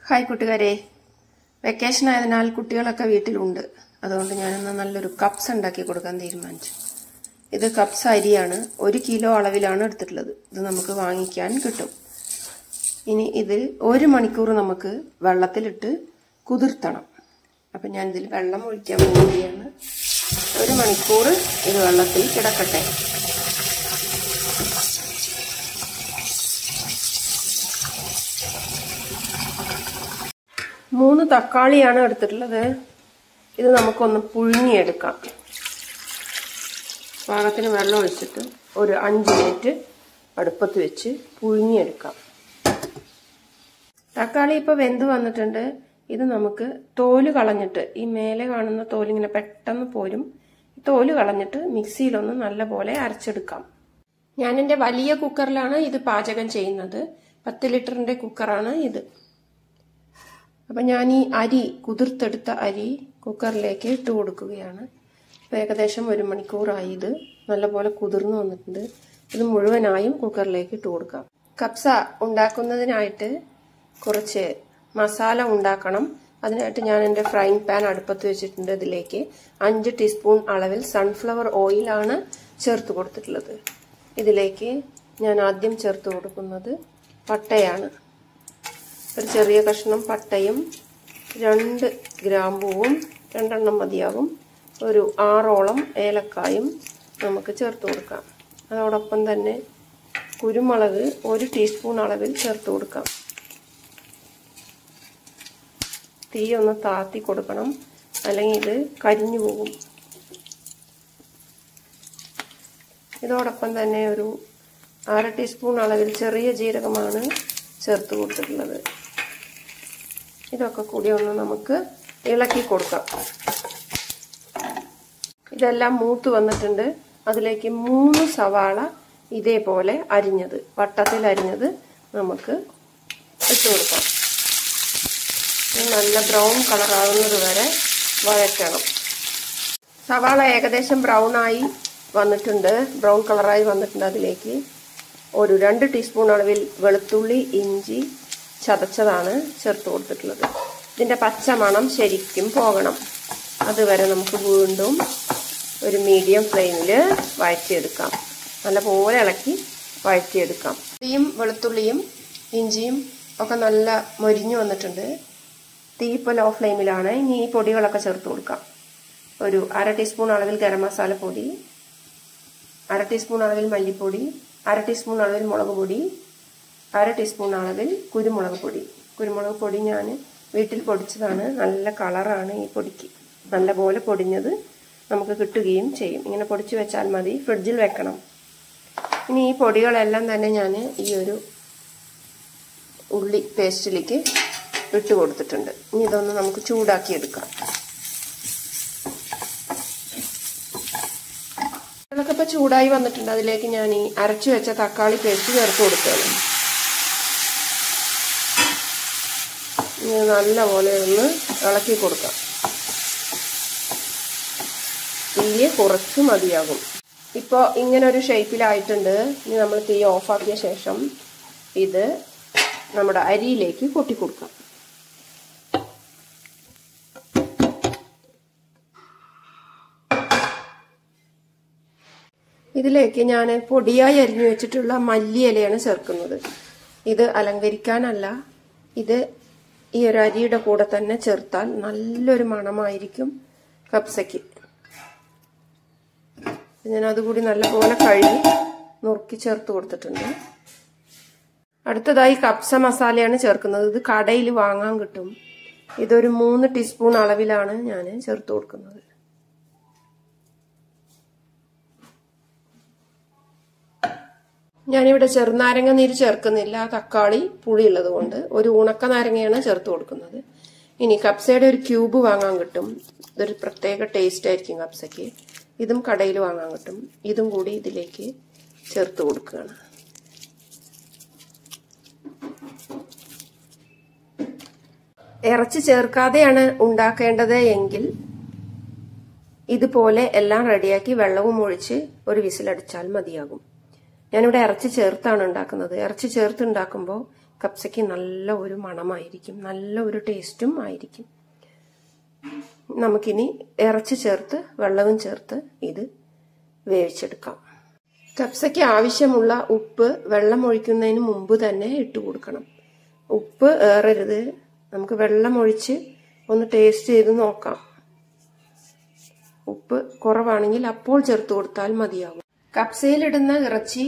Hi കൂട്ടുകാരെ, vacation ആയതിനാൽ കുട്ടികളൊക്കെ വീട്ടിലുണ്ട്. അതുകൊണ്ട് ഞാനിന്ന് നല്ലൊരു കപ്സ് ഉണ്ടാക്കി കൊടുക്കാൻ തീരുമാനിച്ചു. ഇത് കപ്സ് അരിയാണ്, 1 കിലോ അളവിലാണ് എടുത്തിട്ടുള്ളത്. ഇത് നമുക്ക് വാങ്ങിക്കാൻ കിട്ടും. ഇനി ഇത് 1 മണിക്കൂർ നമുക്ക് വെള്ളത്തിലിട്ട് കുതിർത്തണം. അപ്പം ഞാനിതിൽ വെള്ളം ഒഴിക്കാൻ വേണ്ടിയാണ്. 1 മണിക്കൂർ ഇത് വെള്ളത്തിൽ കിടക്കട്ടെ. മൂന്ന് തക്കാളിയാണ് എടുത്തിട്ടുള്ളത്. ഇത് നമുക്കൊന്ന് പുഴുങ്ങിയെടുക്കാം. പാകത്തിന് വെള്ളം ഒഴിച്ചിട്ട് ഒരു 5 മിനിറ്റ് അടുപ്പത്ത് വെച്ച് പുഴുങ്ങിയെടുക്കാം. തക്കാളി ഇപ്പോൾ വെന്ത് വന്നിട്ടുണ്ട്. ഇത് നമുക്ക് തോല് കളഞ്ഞിട്ട്, ഈ മേലെ കാണുന്ന തോലിങ്ങനെ പെട്ടെന്ന് പോരും. തോല് കളഞ്ഞിട്ട് മിക്സിയിലൊന്ന് നല്ലപോലെ അരച്ചെടുക്കാം. ഞാൻ എൻ്റെ വലിയ കുക്കറിലാണ് ഇത് പാചകം ചെയ്യുന്നത്. 10 ലിറ്ററിന്റെ കുക്കറാണ് ഇത്. അപ്പം ഞാൻ ഈ അരി, കുതിർത്തെടുത്ത അരി കുക്കറിലേക്ക് ഇട്ട് കൊടുക്കുകയാണ്. ഇപ്പം ഏകദേശം 1 മണിക്കൂറായി. ഇത് നല്ലപോലെ കുതിർന്നു വന്നിട്ടുണ്ട്. ഇത് മുഴുവനായും കുക്കറിലേക്ക് ഇട്ട് കൊടുക്കാം. കപ്സ ഉണ്ടാക്കുന്നതിനായിട്ട് കുറച്ച് മസാല ഉണ്ടാക്കണം. അതിനായിട്ട് ഞാൻ എൻ്റെ ഫ്രൈങ് പാൻ അടുപ്പത്ത് വെച്ചിട്ടുണ്ട്. ഇതിലേക്ക് 5 ടീസ്പൂൺ അളവിൽ സൺഫ്ലവർ ഓയിലാണ് ചേർത്ത് കൊടുത്തിട്ടുള്ളത്. ഇതിലേക്ക് ഞാൻ ആദ്യം ചേർത്ത് കൊടുക്കുന്നത് പട്ടയാണ്. ഒരു ചെറിയ കഷ്ണം പട്ടയും 2 ഗ്രാമ്പൂവും 2 എണ്ണം മതിയാകും. ഒരു 6ഓളം ഏലക്കായും നമുക്ക് ചേർത്ത് കൊടുക്കാം. അതോടൊപ്പം തന്നെ കുരുമുളക് 1 ടീസ്പൂൺ അളവിൽ ചേർത്ത് കൊടുക്കാം. തീ ഒന്ന് താത്തി കൊടുക്കണം, അല്ലെങ്കിൽ ഇത് കരിഞ്ഞു പോകും. ഇതോടൊപ്പം തന്നെ ഒരു 1/2 ടീസ്പൂൺ അളവിൽ ചെറിയ ജീരകമാണ് ചേർത്ത് കൊടുത്തിട്ടുള്ളത്. ഇതൊക്കെ കൂടി ഒന്ന് നമുക്ക് ഇളക്കി കൊടുക്കാം. ഇതെല്ലാം മൂത്ത് വന്നിട്ടുണ്ട്. അതിലേക്ക് 3 സവാള ഇതേപോലെ അരിഞ്ഞത്, വട്ടത്തിൽ അരിഞ്ഞത് നമുക്ക് ഇട്ട് കൊടുക്കാം. നല്ല ബ്രൗൺ കളറാകുന്നത് വരെ വഴറ്റണം. സവാള ഏകദേശം ബ്രൗൺ കളറായി വന്നിട്ടുണ്ട്. അതിലേക്ക് ഒരു 2 ടീസ്പൂൺ അളവിൽ വെളുത്തുള്ളി, ഇഞ്ചി ചതച്ചതാണ് ചേർത്ത് കൊടുത്തിട്ടുള്ളത്. ഇതിൻ്റെ പച്ചമണം ശരിക്കും പോകണം. അതുവരെ നമുക്ക് വീണ്ടും ഒരു മീഡിയം ഫ്ലെയിമിൽ വഴറ്റിയെടുക്കാം. നല്ലപോലെ ഇളക്കി വഴറ്റിയെടുക്കാം. ഉള്ളിയും വെളുത്തുള്ളിയും ഇഞ്ചിയും ഒക്കെ നല്ല മൊരിഞ്ഞു വന്നിട്ടുണ്ട്. തീ ഇപ്പോൾ ലോ ഫ്ലെയിമിലാണ്. ഇനി ഈ പൊടികളൊക്കെ ചേർത്ത് കൊടുക്കാം. ഒരു 1/2 ടീസ്പൂൺ അളവിൽ ഗരം മസാല പൊടി, 1/2 ടീസ്പൂൺ അളവിൽ മല്ലിപ്പൊടി, 1/2 ടീസ്പൂൺ അളവിൽ മുളക് പൊടി, 1/2 ടീസ്പൂൺ അളവിൽ കുരുമുളക് പൊടി. കുരുമുളക് പൊടി ഞാൻ വീട്ടിൽ പൊടിച്ചതാണ്. നല്ല കളറാണ് ഈ പൊടിക്ക്. നല്ലപോലെ പൊടിഞ്ഞത് നമുക്ക് കിട്ടുകയും ചെയ്യും. ഇങ്ങനെ പൊടിച്ചു വെച്ചാൽ മതി, ഫ്രിഡ്ജിൽ വെക്കണം. ഇനി ഈ പൊടികളെല്ലാം തന്നെ ഞാൻ ഈ ഒരു ഉള്ളി പേസ്റ്റിലേക്ക് ഇട്ട് കൊടുത്തിട്ടുണ്ട്. ഇനി ഇതൊന്ന് നമുക്ക് ചൂടാക്കിയെടുക്കാം. ഇതൊക്കെ ഇപ്പോൾ ചൂടായി വന്നിട്ടുണ്ട്. അതിലേക്ക് ഞാൻ ഈ അരച്ചു വെച്ച തക്കാളി പേസ്റ്റ് ചേർത്ത് കൊടുക്കുകയാണ്. നല്ലപോലെ ഒന്ന് ഇളക്കി കൊടുക്കാം. തീയെ കുറച്ച് മതിയാകും. ഇപ്പോൾ ഇങ്ങനെ ഒരു ഷേപ്പിലായിട്ടുണ്ട്. ഇനി നമ്മൾ തീ ഓഫാക്കിയ ശേഷം ഇത് നമ്മുടെ അരിയിലേക്ക് കൊട്ടിക്കൊടുക്കാം. ഇതിലേക്ക് ഞാൻ പൊടിയായി അരിഞ്ഞു വെച്ചിട്ടുള്ള മല്ലിയിലയാണ് ചേർക്കുന്നത്. ഇത് അലങ്കരിക്കാനല്ല, ഇത് ഈ ഒരു അരിയുടെ കൂടെ തന്നെ ചേർത്താൽ നല്ലൊരു മണമായിരിക്കും കപ്സയ്ക്ക്. ഞാൻ അതുകൂടി നല്ലപോലെ കഴുകി നുറുക്കി ചേർത്ത് കൊടുത്തിട്ടുണ്ട്. അടുത്തതായി കപ്സ മസാലയാണ് ചേർക്കുന്നത്. ഇത് കടയിൽ വാങ്ങാൻ കിട്ടും. ഇതൊരു 3 ടീസ്പൂൺ അളവിലാണ് ഞാൻ ചേർത്ത് കൊടുക്കുന്നത്. ഞാനിവിടെ ചെറുനാരങ്ങ നീര് ചേർക്കുന്നില്ല, തക്കാളി പുളിയുള്ളത് കൊണ്ട്. ഒരു ഉണക്ക നാരങ്ങയാണ് ചേർത്ത് കൊടുക്കുന്നത്. ഇനി കപ്സയുടെ ഒരു ക്യൂബ് വാങ്ങാൻ കിട്ടും. ഇതൊരു പ്രത്യേക ടേസ്റ്റ് ആയിരിക്കും കപ്സയ്ക്ക്. ഇതും കടയിൽ വാങ്ങാൻ കിട്ടും. ഇതും കൂടി ഇതിലേക്ക് ചേർത്ത് കൊടുക്കുകയാണ്. ഇറച്ചി ചേർക്കാതെയാണ് ഉണ്ടാക്കേണ്ടത് എങ്കിൽ ഇതുപോലെ എല്ലാം റെഡിയാക്കി വെള്ളവും ഒഴിച്ച് ഒരു വിസിലടിച്ചാൽ മതിയാകും. ഞാനിവിടെ ഇറച്ചി ചേർത്താണ് ഉണ്ടാക്കുന്നത്. ഇറച്ചി ചേർത്ത് ഉണ്ടാക്കുമ്പോൾ കപ്സയ്ക്ക് നല്ല ഒരു മണമായിരിക്കും, നല്ല ഒരു ടേസ്റ്റും ആയിരിക്കും. നമുക്കിനി ഇറച്ചി ചേർത്ത് വെള്ളവും ചേർത്ത് ഇത് വേവിച്ചെടുക്കാം. കപ്സയ്ക്ക് ആവശ്യമുള്ള ഉപ്പ് വെള്ളം ഒഴിക്കുന്നതിന് മുമ്പ് തന്നെ ഇട്ട് കൊടുക്കണം. ഉപ്പ് ഏറരുത്. നമുക്ക് വെള്ളം ഒഴിച്ച് ഒന്ന് ടേസ്റ്റ് ചെയ്ത് നോക്കാം. ഉപ്പ് കുറവാണെങ്കിൽ അപ്പോൾ ചേർത്ത് കൊടുത്താൽ മതിയാകും. കപ്സയിലിടുന്ന ഇറച്ചി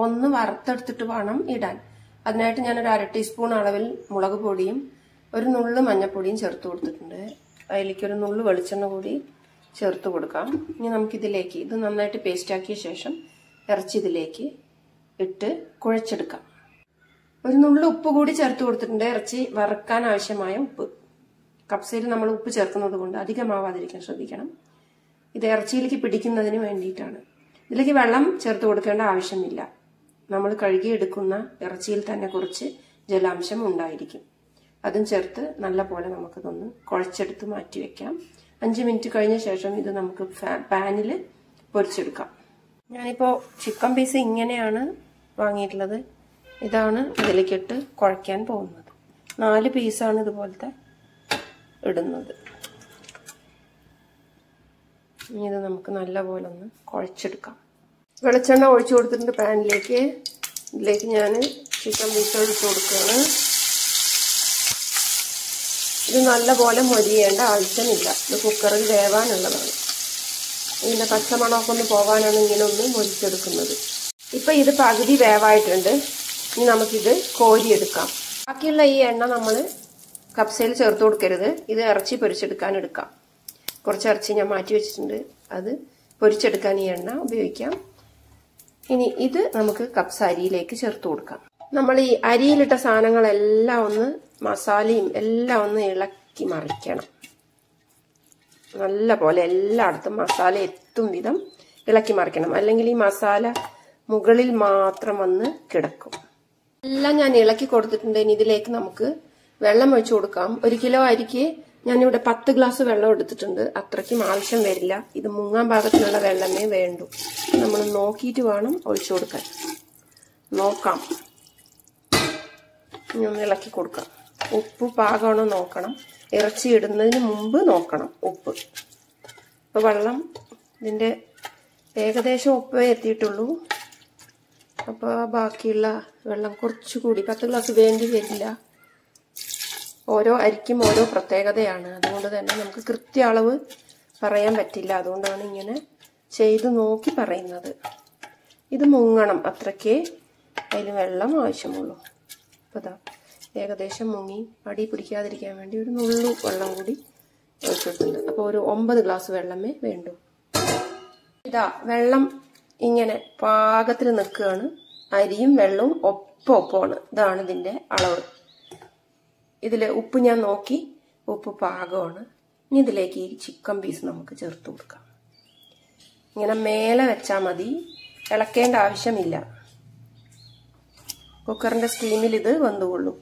ഒന്ന് വറുത്തെടുത്തിട്ട് വേണം ഇടാൻ. അതിനായിട്ട് ഞാനൊരു 1/2 ടീസ്പൂൺ അളവിൽ മുളക് പൊടിയും ഒരു നുള്ളു മഞ്ഞൾപ്പൊടിയും ചേർത്ത് കൊടുത്തിട്ടുണ്ട്. അതിലേക്ക് ഒരു നുള്ളു വെളിച്ചെണ്ണ കൂടി ചേർത്ത് കൊടുക്കാം. ഇനി നമുക്കിതിലേക്ക് ഇത് നന്നായിട്ട് പേസ്റ്റ് ആക്കിയ ശേഷം ഇറച്ചി ഇതിലേക്ക് ഇട്ട് കുഴച്ചെടുക്കാം. ഒരു നുള്ളു ഉപ്പ് കൂടി ചേർത്ത് കൊടുത്തിട്ടുണ്ട്. ഇറച്ചി വറുക്കാൻ ആവശ്യമായ ഉപ്പ്. കപ്സയിൽ നമ്മൾ ഉപ്പ് ചേർക്കുന്നത് കൊണ്ട് അധികമാവാതിരിക്കാൻ ശ്രദ്ധിക്കണം. ഇത് ഇറച്ചിയിലേക്ക് പിടിക്കുന്നതിന് വേണ്ടിയിട്ടാണ്. ഇതിലേക്ക് വെള്ളം ചേർത്ത് കൊടുക്കേണ്ട ആവശ്യമില്ല. നമ്മൾ കഴുകിയെടുക്കുന്ന ഇറച്ചിയിൽ തന്നെ കുറച്ച് ജലാംശം ഉണ്ടായിരിക്കും. അതും ചേർത്ത് നല്ല പോലെ നമുക്കിതൊന്ന് കുഴച്ചെടുത്ത് മാറ്റി വെക്കാം. 5 മിനിറ്റ് കഴിഞ്ഞ ശേഷം ഇത് നമുക്ക് പാനിൽ പൊരിച്ചെടുക്കാം. ഞാനിപ്പോ ചിക്കൻ പീസ് ഇങ്ങനെയാണ് വാങ്ങിയിട്ടുള്ളത്. ഇതാണ് ഇതിലേക്കിട്ട് കുഴയ്ക്കാൻ പോകുന്നത്. 4 പീസാണ് ഇതുപോലത്തെ ഇടുന്നത്. ഇത് നമുക്ക് നല്ലപോലെ ഒന്ന് കുഴച്ചെടുക്കാം. വെളിച്ചെണ്ണ ഒഴിച്ചു കൊടുത്തിട്ടുണ്ട് പാനിലേക്ക്. ഇതിലേക്ക് ഞാൻ ചിക്കൻ പീസ് ഒഴിച്ചു കൊടുക്കുകയാണ്. ഇത് നല്ലപോലെ മൊരിയേണ്ട ആവശ്യമില്ല. ഇത് കുക്കറിൽ വേവാനുള്ളതാണ്. ഇതിന്റെ പച്ചമണമൊക്കെ ഒന്ന് പോവാനാണ് ഇങ്ങനെ ഒന്ന് മൊരിച്ചെടുക്കുന്നത്. ഇപ്പൊ ഇത് പകുതി വേവായിട്ടുണ്ട്. ഇനി നമുക്കിത് കോരിയെടുക്കാം. ബാക്കിയുള്ള ഈ എണ്ണ നമ്മൾ കപ്സയിൽ ചേർത്ത് കൊടുക്കരുത്. ഇത് ഇറച്ചി പൊരിച്ചെടുക്കാൻ എടുക്കാം. കുറച്ച് ഇറച്ചി ഞാൻ മാറ്റി വെച്ചിട്ടുണ്ട്. അത് പൊരിച്ചെടുക്കാൻ ഈ എണ്ണ ഉപയോഗിക്കാം. ഇനി ഇത് നമുക്ക് കപ്സ അരിയിലേക്ക് ചേർത്ത് കൊടുക്കാം. നമ്മൾ ഈ അരിയിലിട്ട സാധനങ്ങളെല്ലാം ഒന്ന് മസാലയും എല്ലാം ഒന്ന് ഇളക്കി മറിക്കണം. നല്ല പോലെ എല്ലായിടത്തും മസാല എത്തും വിധം ഇളക്കി മറിക്കണം. അല്ലെങ്കിൽ ഈ മസാല മുകളിൽ മാത്രം വന്ന് കിടക്കും. എല്ലാം ഞാൻ ഇളക്കി കൊടുത്തിട്ടുണ്ട്. ഇനി ഇതിലേക്ക് നമുക്ക് വെള്ളം ഒഴിച്ചു കൊടുക്കാം. 1 കിലോ അരിക്ക് ഞാനിവിടെ 10 ഗ്ലാസ് വെള്ളം എടുത്തിട്ടുണ്ട്. അത്രയ്ക്കും ആവശ്യം വരില്ല. ഇത് മുങ്ങാൻ പാകത്തിനുള്ള വെള്ളമേ വേണ്ടൂ. നമ്മൾ നോക്കിയിട്ട് വേണം ഒഴിച്ചു കൊടുക്കാൻ. നോക്കാം. ഇനി ഒന്ന് ഇളക്കി കൊടുക്കാം. ഉപ്പ് പാകമാണോ നോക്കണം. ഇറച്ചി ഇടുന്നതിന് മുമ്പ് നോക്കണം ഉപ്പ്. ഇപ്പൊ വെള്ളം ഇതിന്റെ ഏകദേശം ഉപ്പേ എത്തിയിട്ടുള്ളൂ. അപ്പൊ ബാക്കിയുള്ള വെള്ളം കുറച്ചുകൂടി 10 ഗ്ലാസ് വേണ്ടി വരില്ല. ഓരോ അരിക്കും ഓരോ പ്രത്യേകതയാണ്. അതുകൊണ്ട് തന്നെ നമുക്ക് കൃത്യ അളവ് പറയാൻ പറ്റില്ല. അതുകൊണ്ടാണ് ഇങ്ങനെ ചെയ്ത് നോക്കി പറയുന്നത്. ഇത് മുങ്ങണം, അത്രയ്ക്കേ അതിൽ വെള്ളം ആവശ്യമുള്ളൂ. അപ്പൊ ഇതാ ഏകദേശം മുങ്ങി. അടി പിടിക്കാതിരിക്കാൻ വേണ്ടി ഒരു നുള്ളു വെള്ളം കൂടി ഒഴിച്ചിട്ടുണ്ട്. അപ്പോൾ ഒരു 9 ഗ്ലാസ് വെള്ളമേ വേണ്ടൂ. ഇതാ വെള്ളം ഇങ്ങനെ പാകത്തിൽ നിൽക്കുകയാണ്. അരിയും വെള്ളവും ഒപ്പമാണ്. ഇതാണ് ഇതിന്റെ അളവ്. ഇതിൽ ഉപ്പ് ഞാൻ നോക്കി, ഉപ്പ് പാകമാണ്. ഇനി ഇതിലേക്ക് ഈ ചിക്കൻ പീസ് നമുക്ക് ചേർത്ത് കൊടുക്കാം. ഇങ്ങനെ മേലെ വെച്ചാൽ മതി, ഇളക്കേണ്ട ആവശ്യമില്ല. കുക്കറിന്റെ സ്റ്റീമിൽ ഇത് വെന്തുകൊള്ളും.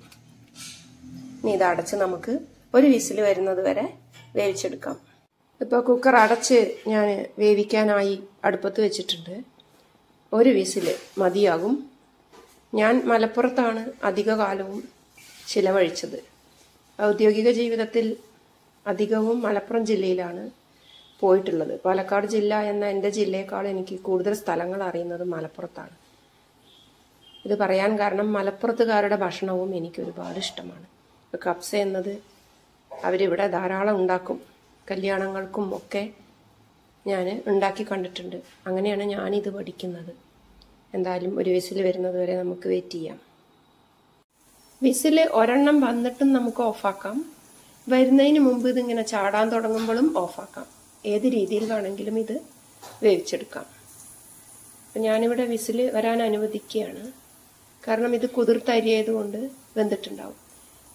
ഇനി ഇത് അടച്ച് നമുക്ക് ഒരു വിസിൽ വരുന്നത് വരെ വേവിച്ചെടുക്കാം. ഇപ്പോൾ കുക്കർ അടച്ച് ഞാൻ വേവിക്കാനായി അടുപ്പത്ത് വെച്ചിട്ടുണ്ട്. ഒരു വിസിൽ മതിയാകും. ഞാൻ മലപ്പുറത്താണ് അധിക കാലവും ചിലവഴിച്ചത്. ഔദ്യോഗിക ജീവിതത്തിൽ അധികവും മലപ്പുറം ജില്ലയിലാണ് പോയിട്ടുള്ളത്. പാലക്കാട് ജില്ല എന്ന എൻ്റെ ജില്ലയേക്കാൾ എനിക്ക് കൂടുതൽ സ്ഥലങ്ങൾ അറിയുന്നത് മലപ്പുറത്താണ്. ഇത് പറയാൻ കാരണം മലപ്പുറത്തുകാരുടെ ഭക്ഷണവും എനിക്ക് ഒരുപാട് ഇഷ്ടമാണ്. കപ്സ എന്നത് അവരിവിടെ ധാരാളം ഉണ്ടാക്കും. കല്യാണങ്ങൾക്കും ഒക്കെ ഞാൻ ഉണ്ടാക്കി കണ്ടിട്ടുണ്ട്. അങ്ങനെയാണ് ഞാനിത് പഠിക്കുന്നത്. എന്തായാലും ഒരു വിസിൽ വരുന്നത് വരെ നമുക്ക് വെയിറ്റ് ചെയ്യാം. വിസിൽ ഒരെണ്ണം വന്നിട്ടും നമുക്ക് ഓഫാക്കാം. വരുന്നതിന് മുമ്പ് ഇതിങ്ങനെ ചാടാൻ തുടങ്ങുമ്പോഴും ഓഫാക്കാം. ഏത് രീതിയിൽ വേണമെങ്കിലും ഇത് വേവിച്ചെടുക്കാം. അപ്പം ഞാനിവിടെ വിസിൽ വരാൻ അനുവദിക്കുകയാണ്. കാരണം ഇത് കുതിർത്ത അരി ആയതുകൊണ്ട് വെന്തിട്ടുണ്ടാവും.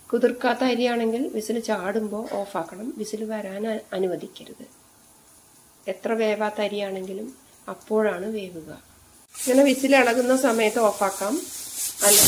കുതിർക്കാത്ത അരിയാണെങ്കിൽ വിസിൽ ചാടുമ്പോൾ ഓഫാക്കണം. വിസിൽ വരാൻ അനുവദിക്കരുത്. എത്ര വേവാത്ത അരിയാണെങ്കിലും അപ്പോഴാണ് വേവുക. ഇങ്ങനെ വിസിൽ ഇളകുന്ന സമയത്ത് ഓഫാക്കാം. അല്ല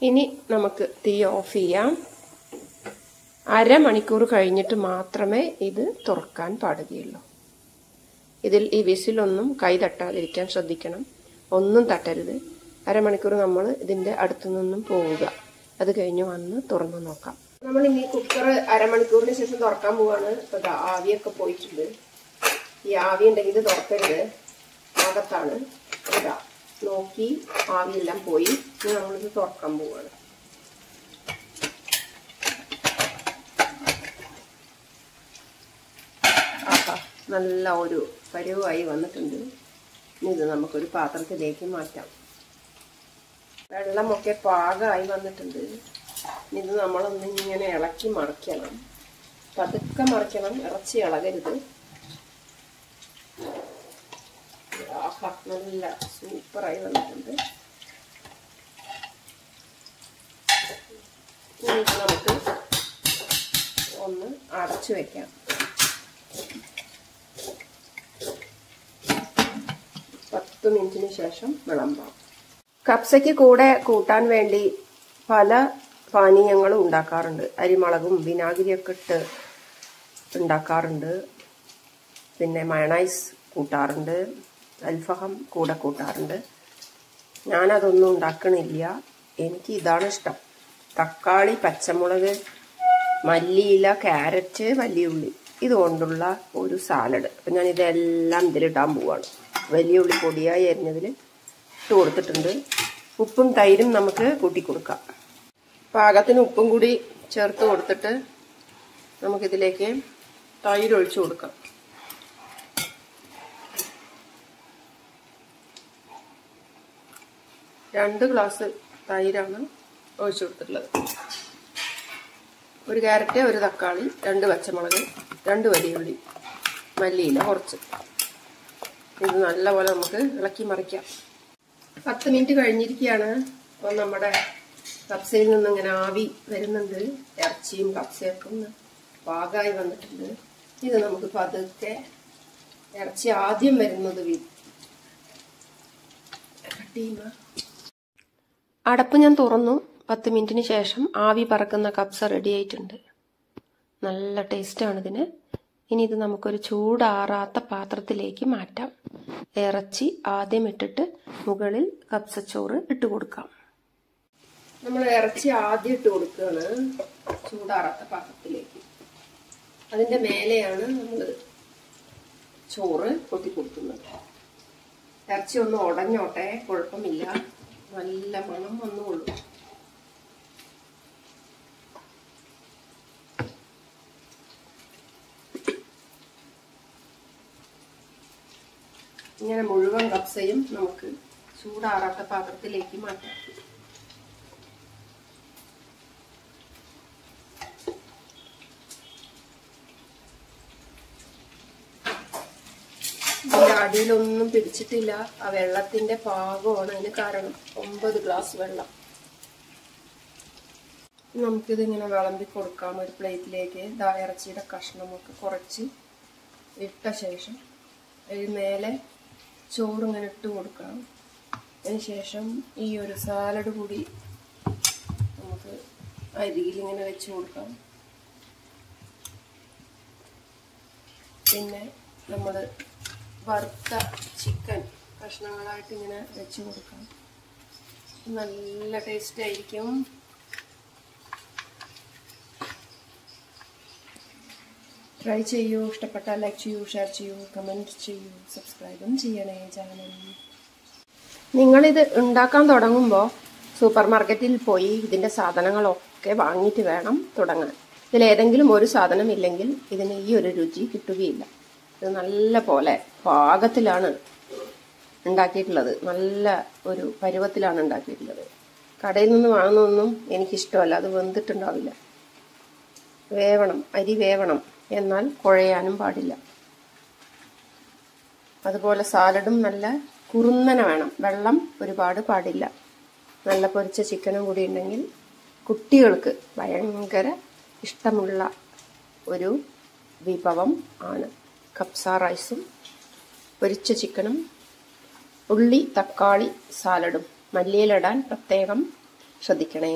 ഇനി നമുക്ക് തീ ഓഫ് ചെയ്യാം. അരമണിക്കൂർ കഴിഞ്ഞിട്ട് മാത്രമേ ഇത് തുറക്കാൻ പാടുകയുള്ളൂ. ഇതിൽ ഈ വിസിലൊന്നും കൈ തട്ടാതിരിക്കാൻ ശ്രദ്ധിക്കണം. ഒന്നും തട്ടരുത്. അരമണിക്കൂർ നമ്മൾ ഇതിന്റെ അടുത്തു നിന്നും പോവുക. അത് കഴിഞ്ഞ് വന്ന് തുറന്നു നോക്കാം. നമ്മൾ ഇനി കുക്കർ അരമണിക്കൂറിന് ശേഷം തുറക്കാൻ പോവാണ്. ഇപ്പൊ ആവിയൊക്കെ പോയിട്ടുണ്ട്. ഈ ആവി ഉണ്ടെങ്കിൽ ഇത് തുറക്കരുത്, അകത്താണ്. ഇതാ നോക്കി ആവിയെല്ലാം പോയി. ഇനി നമ്മളിത് തുറക്കാൻ പോവാണ്. ആഹാ, നല്ല ഒരു പരുവായി വന്നിട്ടുണ്ട്. ഇനി ഇത് നമുക്കൊരു പാത്രത്തിലേക്ക് മാറ്റാം. വെള്ളമൊക്കെ പാകമായി വന്നിട്ടുണ്ട്. ഇത് നമ്മളൊന്ന് ഇങ്ങനെ ഇളക്കി മറിക്കണം. പതുക്കെ മറിക്കണം, ഇറച്ചി ഇളകരുത്. ആഹാ, നല്ല സൂപ്പറായി വന്നിട്ടുണ്ട്. ഇനി നമുക്ക് ഒന്ന് അടച്ചു വെക്കാം. 10 മിനിറ്റിന് ശേഷം വിളമ്പാം. കപ്സയ്ക്ക് കൂടെ കൂട്ടാൻ വേണ്ടി പല പാനീയങ്ങളും ഉണ്ടാക്കാറുണ്ട്. അരിമുളകും വിനാഗിരിയൊക്കെ ഇട്ട് ഉണ്ടാക്കാറുണ്ട്. പിന്നെ മയണൈസ് കൂട്ടാറുണ്ട്, അൽഫഹം കൂടെ കൂട്ടാറുണ്ട്. ഞാനതൊന്നും ഉണ്ടാക്കണില്ല. എനിക്ക് ഇതാണ് ഇഷ്ടം. തക്കാളി, പച്ചമുളക്, മല്ലിയില, ക്യാരറ്റ്, വലിയ ഉള്ളി ഇതുകൊണ്ടുള്ള ഒരു സാലഡ്. അപ്പം ഞാൻ ഇതെല്ലാം ഇതിലിടാൻ പോവാണ്. വലിയ ഉള്ളി പൊടിയായി അരിഞ്ഞതിൽ ഇട്ട് കൊടുത്തിട്ടുണ്ട്. ഉപ്പും തൈരും നമുക്ക് കൂട്ടി കൊടുക്കാം. പാകത്തിന് ഉപ്പും കൂടി ചേർത്ത് കൊടുത്തിട്ട് നമുക്കിതിലേക്ക് തൈര് ഒഴിച്ചു കൊടുക്കാം. രണ്ട് ഗ്ലാസ് തൈരാണ് ഒഴിച്ചു കൊടുത്തിട്ടുള്ളത്. ഒരു ക്യാരറ്റ്, ഒരു തക്കാളി, 2 പച്ചമുളക്, 2 വലിയുള്ളി, മല്ലിയില കുറച്ച്. ഇത് നല്ലപോലെ നമുക്ക് ഇളക്കി മറിക്കാം. 10 മിനിറ്റ് കഴിഞ്ഞിരിക്കുകയാണ്. അപ്പോൾ നമ്മുടെ കപ്സയിൽ നിന്ന് ഇങ്ങനെ ആവി വരുന്നുണ്ട്. ഇറച്ചിയും കപ്സയൊക്കെ ഒന്ന് പാകമായി വന്നിട്ടുണ്ട്. ഇത് നമുക്ക് പതുക്കെ ഇറച്ചി ആദ്യം വരുന്നത് അടപ്പ് ഞാൻ തുറന്നു. 10 മിനിറ്റിന് ശേഷം ആവി പറക്കുന്ന കപ്സ റെഡി ആയിട്ടുണ്ട്. നല്ല ടേസ്റ്റാണ് ഇതിന്. ഇനി ഇത് നമുക്കൊരു ചൂടാറാത്ത പാത്രത്തിലേക്ക് മാറ്റാം. ഇറച്ചി ആദ്യം ഇട്ടിട്ട് മുകളിൽ കപ്സച്ചോറ് ഇട്ട് കൊടുക്കാം. നമ്മൾ ഇറച്ചി ആദ്യം ഇട്ട് കൊടുക്കുകയാണ് ചൂടാറാത്ത പാത്രത്തിലേക്ക്. അതിന്റെ മേലെയാണ് നമ്മൾ ചോറ് കൊത്തി കൊടുക്കുന്നത്. ഇറച്ചി ഒന്ന് ഉടഞ്ഞോട്ടെ, കുഴപ്പമില്ല. നല്ല മണം വന്നുകൊള്ളു. ഇങ്ങനെ മുഴുവൻ കപ്സയും നമുക്ക് ചൂടാറാത്ത പാത്രത്തിലേക്ക് മാറ്റാം. ഇതിന്റെ അടിയിലൊന്നും പിടിച്ചിട്ടില്ല. ആ വെള്ളത്തിന്റെ പാകമാണ് അതിന് കാരണം. 9 ഗ്ലാസ് വെള്ളം. നമുക്കിതിങ്ങനെ വിളമ്പി കൊടുക്കാം ഒരു പ്ലേറ്റിലേക്ക്. ഇറച്ചിയുടെ കഷ്ണമൊക്കെ കുറച്ച് ഇട്ട ശേഷം അതിന് മേലെ ചോറിങ്ങനെ ഇട്ട് കൊടുക്കണം. അതിനുശേഷം ഈ ഒരു സാലഡ് കൂടി നമുക്ക് അരിയിലിങ്ങനെ വെച്ച് കൊടുക്കാം. പിന്നെ നമ്മൾ വറുത്ത ചിക്കൻ കഷ്ണങ്ങളായിട്ട് ഇങ്ങനെ വെച്ച് കൊടുക്കാം. നല്ല ടേസ്റ്റ് ആയിരിക്കും. ട്രൈ ചെയ്യൂ. ഇഷ്ടപ്പെട്ടാൽ ലൈക്ക് ചെയ്യൂ, ഷെയർ ചെയ്യൂ, കമൻറ്റ് ചെയ്യൂ, സബ്സ്ക്രൈബും ചെയ്യണേ ചാനൽ. നിങ്ങളിത് ഉണ്ടാക്കാൻ തുടങ്ങുമ്പോൾ സൂപ്പർ മാർക്കറ്റിൽ പോയി ഇതിൻ്റെ സാധനങ്ങളൊക്കെ വാങ്ങിയിട്ട് വേണം തുടങ്ങാൻ. ഇതിലേതെങ്കിലും ഒരു സാധനം ഇല്ലെങ്കിൽ ഇതിന് ഈ ഒരു രുചി കിട്ടുകയില്ല. ഇത് നല്ല പോലെ പാകത്തിലാണ് ഉണ്ടാക്കിയിട്ടുള്ളത്. നല്ല ഒരു പരുവത്തിലാണ് ഉണ്ടാക്കിയിട്ടുള്ളത്. കടയിൽ നിന്ന് വാങ്ങുന്നതൊന്നും എനിക്കിഷ്ടമല്ല. അത് വെന്തിട്ടുണ്ടാവില്ല. വേവണം, അരി വേവണം, എന്നാൽ കുഴയാനും പാടില്ല. അതുപോലെ സാലഡും നല്ല കുറുന്നനെ വേണം. വെള്ളം ഒരുപാട് പാടില്ല. നല്ല പൊരിച്ച ചിക്കനും കൂടി ഉണ്ടെങ്കിൽ കുട്ടികൾക്ക് ഭയങ്കര ഇഷ്ടമുള്ള ഒരു വിഭവം ആണ് കപ്സ റൈസും പൊരിച്ച ചിക്കനും ഉള്ളി തക്കാളി സാലഡും. മല്ലിയിലിടാൻ പ്രത്യേകം ശ്രദ്ധിക്കണേ.